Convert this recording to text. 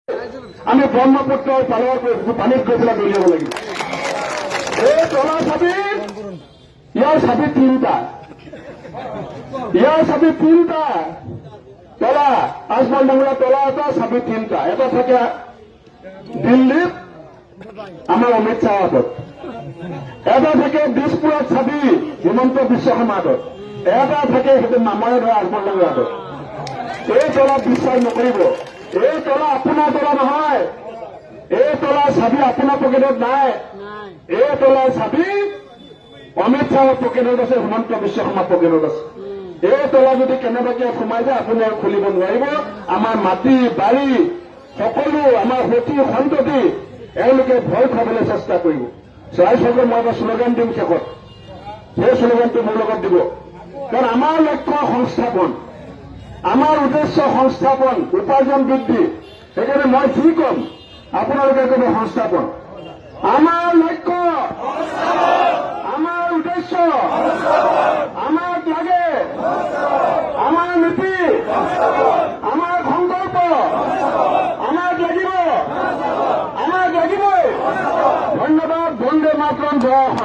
আমি ব্ৰহ্মপুত্ৰৰ পানীত গৈ পেলাই দলিয়াব লাগিব। এই তলা চাবি, ইয়াৰ চাবি তিনিটা, তলা আজমল ডাঙৰীয়া তলা এটা, চাবি তিনিটা। এটা থাকে দিল্লীত আমাৰ অমিত শ্বাহৰ হাতত, এটা থাকে দিছপুৰত চাবি হিমন্ত বিশ্ব শৰ্মাৰ হাতত, এটা থাকে সেইটো মামৰে ধৰা আজমল ডাঙৰীয়াৰ হাতত। এই তলা বিশ্বাস নকৰিব। এই তলা আপোনাৰ তলা নহয়, এই তলাৰ চাবি আপোনাৰ পকেটত নাই, এই তলাৰ চাবি অমিত শ্বাহৰ পকেটত আছে, হিমন্ত বিশ্ব শৰ্মাৰ পকেটত আছে। এই তলা যদি কেনেবাকে সোমাই যায় আপুনি আৰু খুলিব নোৱাৰিব। আমাৰ মাটি বাৰী সকলো আমাৰ সতী সন্ততি এওঁলোকে ভয় খাবলৈ চেষ্টা কৰিব। চৰাই চৰকাৰে মই এটা শ্লোগান দিম শেষত, সেই শ্লোগানটো মোৰ লগত দিব। কাৰণ আমাৰ লক্ষ্য সংস্থাপন, আমাৰ উদ্দেশ্য সংস্থাপন, উপাৰ্জন বৃদ্ধি। সেইকাৰণে মই কি কম আপোনালোকে ক'ব সংস্থাপন। আমাৰ লক্ষ্য, আমাৰ উদ্দেশ্য, আমাক লাগে, আমাৰ নীতি, আমাৰ সংকল্প, আমাক লাগিব, আমাক লাগিবই। ধন্যবাদ। বন্দে মাতৰম, জয় অসম।